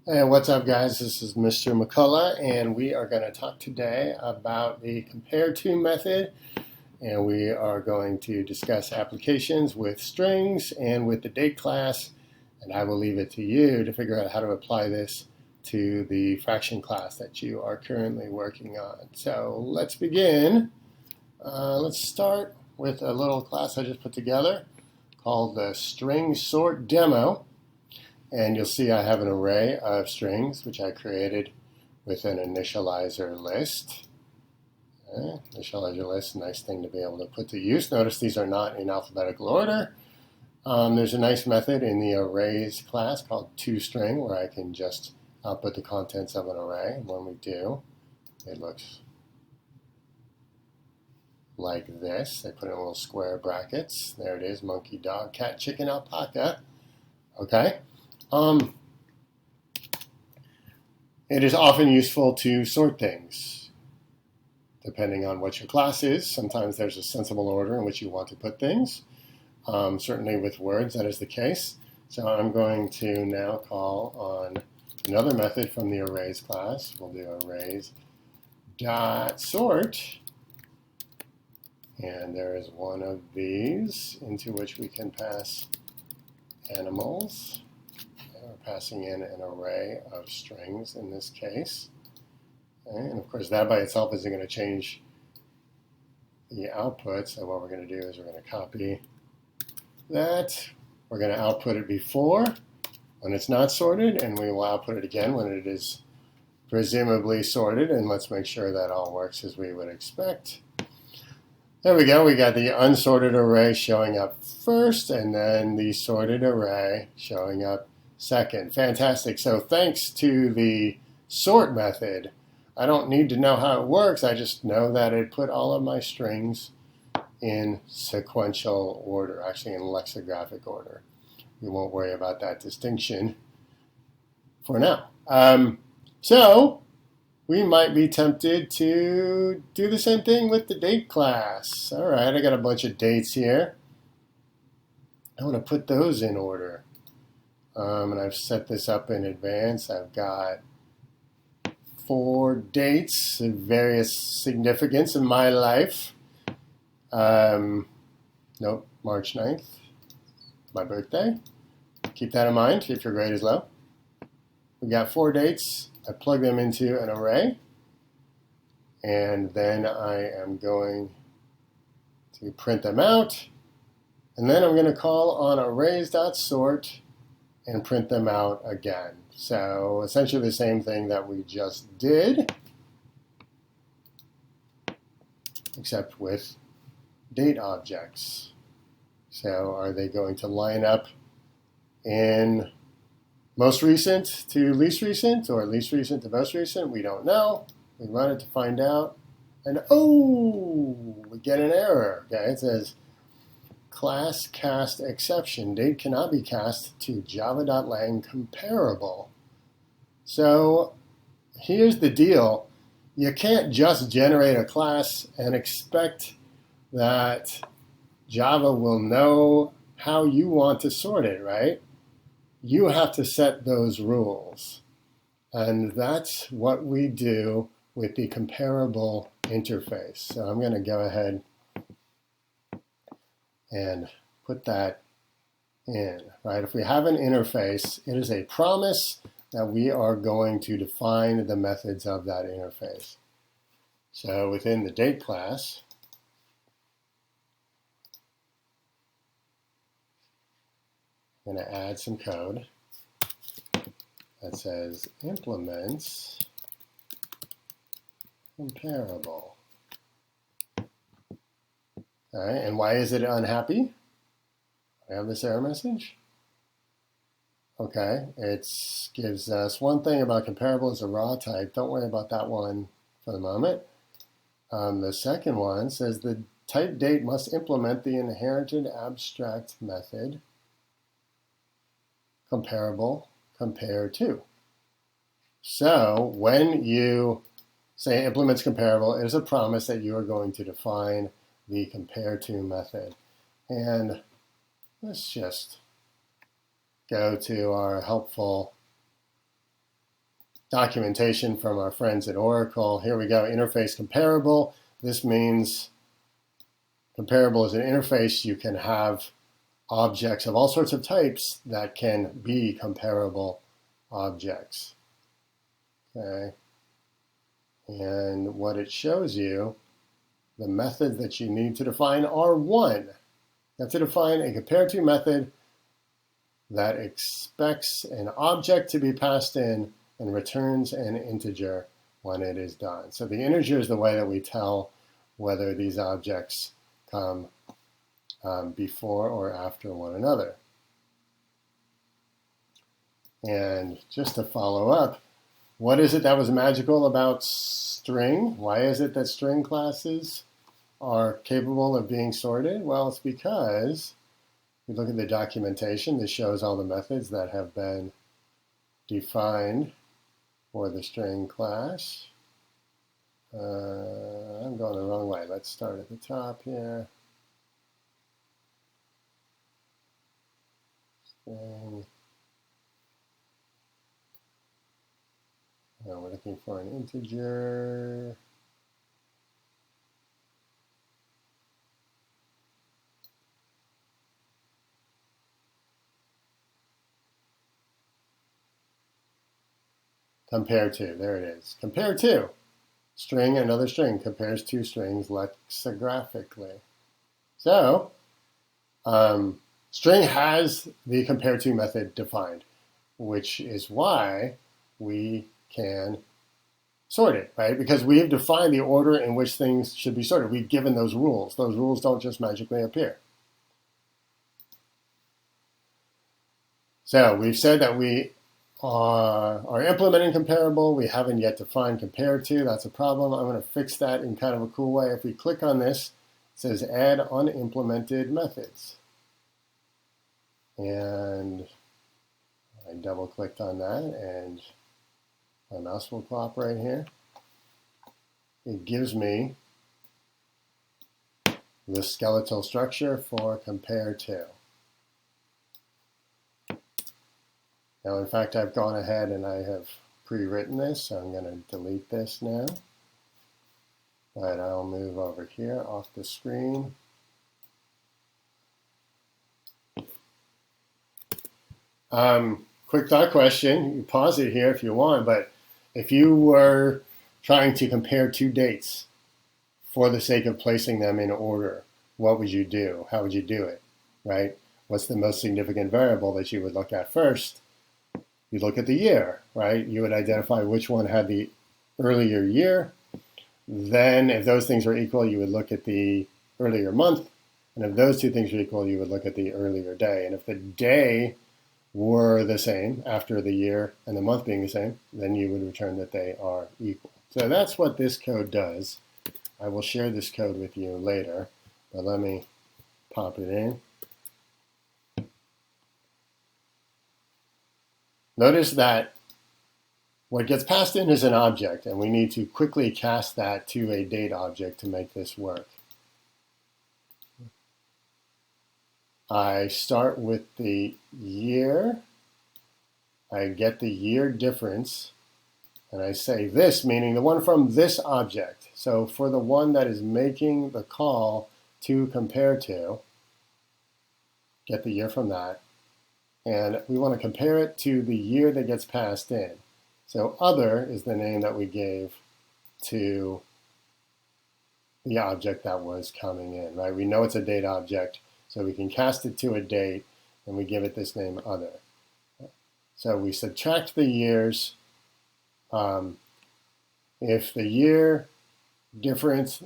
Hey, what's up, guys? This is Mr. McCullough, and we are going to talk today about the compareTo method, and we are going to discuss applications with strings and with the date class, and I will leave it to you to figure out how to apply this to the fraction class that you are currently working on. So let's begin. Let's start with a little class I just put together called the string sort demo. And you'll see I have an array of strings, which I created with an initializer list. Okay. Initializer list, nice thing to be able to put to use. Notice these are not in alphabetical order. There's a nice method in the arrays class called toString where I can just output the contents of an array. And when we do, it looks like this. I put in little square brackets. There it is, monkey, dog, cat, chicken, alpaca. Okay. It is often useful to sort things, depending on what your class is. Sometimes there's a sensible order in which you want to put things. Certainly with words, that is the case. So I'm going to now call on another method from the arrays class. We'll do arrays.sort. And there is one of these into which we can pass animals. We're passing in an array of strings in this case. Okay, and of course that by itself isn't going to change the output. So what we're going to do is we're going to copy that. We're going to output it before when it's not sorted, and we will output it again when it is presumably sorted. And let's make sure that all works as we would expect. There we go. We got the unsorted array showing up first, and then the sorted array showing up second. Fantastic. So thanks to the sort method, I don't need to know how it works. I just know that it put all of my strings in sequential order, actually in lexicographic order. We won't worry about that distinction for now. So we might be tempted to do the same thing with the date class. All right, I got a bunch of dates here. I want to put those in order. And I've set this up in advance. I've got 4 dates of various significance in my life. Nope, March 9th, my birthday. Keep that in mind if your grade is low. We got 4 dates. I plug them into an array. And then I am going to print them out. And then I'm going to call on arrays.sort and print them out again. So essentially the same thing that we just did, except with date objects. So are they going to line up in most recent to least recent, or least recent to most recent? We don't know. We run it to find out. And oh, we get an error. Okay, it says class cast exception. Date cannot be cast to java.lang comparable. So here's the deal. You can't just generate a class and expect that Java will know how you want to sort it, right? You have to set those rules. And that's what we do with the comparable interface. So I'm going to go ahead and put that in, right? If we have an interface, it is a promise that we are going to define the methods of that interface. So within the date class, I'm going to add some code that says implements comparable. All right, and why is it unhappy? I have this error message. Okay, it gives us one thing about comparable is a raw type. Don't worry about that one for the moment. The second one says the type date must implement the inherited abstract method comparable compareTo. So when you say implements comparable, it is a promise that you are going to define the compareTo method. And let's just go to our helpful documentation from our friends at Oracle. Here we go, interface comparable. This means comparable is an interface. You can have objects of all sorts of types that can be comparable objects. Okay. And what it shows you, the methods that you need to define are one. You have to define a compareTo method that expects an object to be passed in and returns an integer when it is done. So the integer is the way that we tell whether these objects come before or after one another. And just to follow up, what is it that was magical about string? Why is it that string classes are capable of being sorted? Well, it's because we look at the documentation. This shows all the methods that have been defined for the string class. I'm going the wrong way. Let's start at the top here. String. We're looking for an integer. compareTo, there it is. compareTo, string, another string, compares two strings lexicographically. So, string has the compareTo method defined, which is why we can sort it, right? Because we have defined the order in which things should be sorted. We've given those rules. Those rules don't just magically appear. So we've said that we are implementing comparable. We haven't yet defined compareTo. That's a problem. I'm going to fix that in kind of a cool way. If we click on this, it says add unimplemented methods. And I double clicked on that and my mouse will cooperate here. It gives me the skeletal structure for compareTo. Now, in fact, I've gone ahead and I have pre-written this, so I'm going to delete this now. But I'll move over here off the screen. Quick thought question. You pause it here if you want, but if you were trying to compare two dates for the sake of placing them in order, what would you do? How would you do it, right? What's the most significant variable that you would look at first? You look at the year, right? You would identify which one had the earlier year. Then if those things are equal, you would look at the earlier month. And if those two things are equal, you would look at the earlier day. And if the day were the same after the year and the month being the same, then you would return that they are equal. So that's what this code does. I will share this code with you later, but let me pop it in. Notice that what gets passed in is an object, and we need to quickly cast that to a date object to make this work. I start with the year. I get the year difference, and I say this, meaning the one from this object. So for the one that is making the call to compareTo, get the year from that. And we want to compare it to the year that gets passed in. So other is the name that we gave to the object that was coming in, right? We know it's a date object, so we can cast it to a date, and we give it this name other. So we subtract the years. If the year difference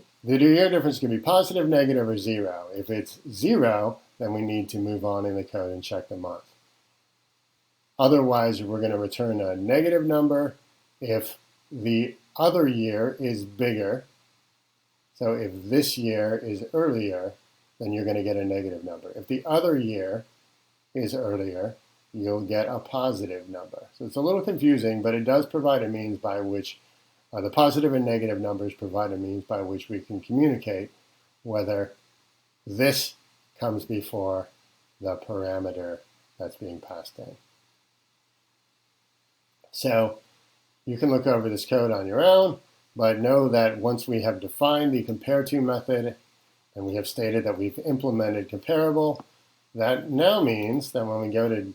can be positive, negative, or 0. If it's 0, then we need to move on in the code and check the month. Otherwise, we're going to return a negative number if the other year is bigger. So if this year is earlier, then you're going to get a negative number. If the other year is earlier, you'll get a positive number. So it's a little confusing, but it does provide a means by which the positive and negative numbers provide a means by which we can communicate whether this comes before the parameter that's being passed in. So You can look over this code on your own, but know that once we have defined the compareTo method and we have stated that we've implemented comparable, that now means that when we go to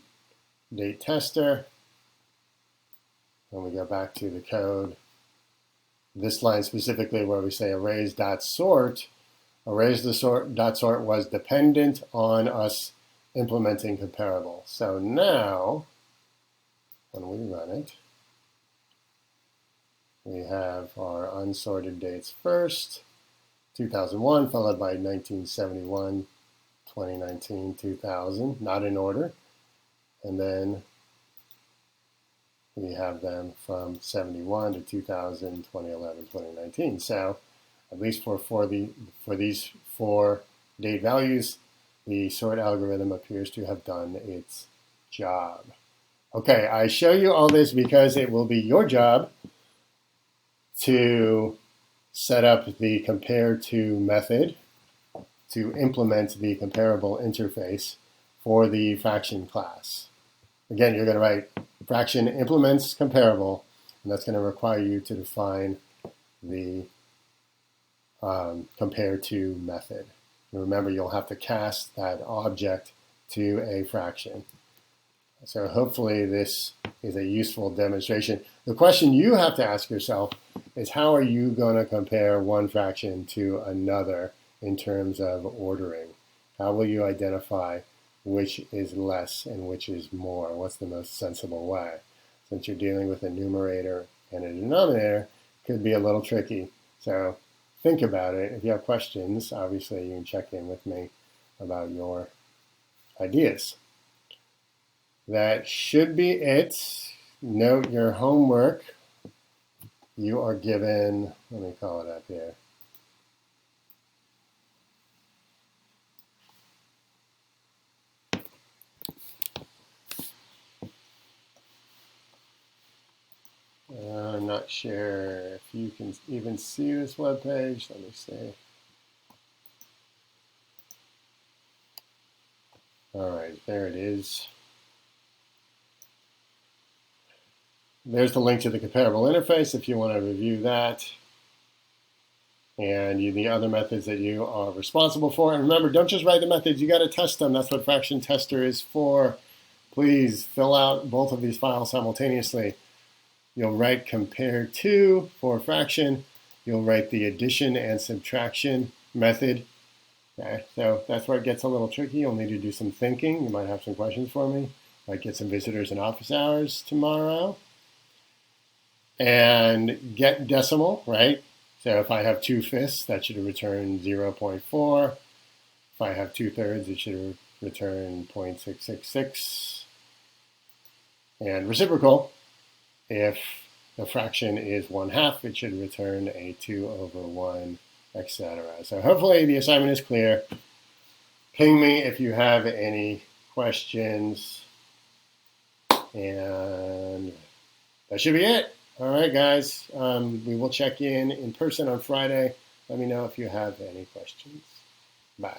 date tester, when we go back to the code, this line specifically where we say arrays.sort, arrays.sort was dependent on us implementing comparable. So now, when we run it, we have our unsorted dates first, 2001, followed by 1971, 2019, 2000, not in order. And then we have them from 71 to 2000, 2011, 2019. So at least for these 4 date values, the sort algorithm appears to have done its job. Okay, I show you all this because it will be your job to set up the compareTo method to implement the comparable interface for the fraction class. Again, you're going to write fraction implements comparable, and that's going to require you to define the compareTo method. And remember, you'll have to cast that object to a fraction. So hopefully this is a useful demonstration. The question you have to ask yourself is how are you going to compare one fraction to another in terms of ordering? How will you identify which is less and which is more? What's the most sensible way? Since you're dealing with a numerator and a denominator, it could be a little tricky. So think about it. If you have questions, obviously you can check in with me about your ideas. That should be it. Note your homework. You are given, let me call it up here. I'm not sure if you can even see this web page. Let me see. All right, there it is. There's the link to the comparable interface if you want to review that. And the other methods that you are responsible for. And remember, don't just write the methods, you got to test them. That's what fraction tester is for. Please fill out both of these files simultaneously. You'll write compareTo for fraction. You'll write the addition and subtraction method. Okay, so that's where it gets a little tricky. You'll need to do some thinking. You might have some questions for me. Might get some visitors in office hours tomorrow. And get decimal, right? So if I have 2/5, that should return 0.4. If I have 2/3, it should return 0.666. And reciprocal, if the fraction is 1/2, it should return a 2/1, etc. So hopefully the assignment is clear. Ping me if you have any questions. And that should be it. All right, guys. We will check in person on Friday. Let me know if you have any questions. Bye.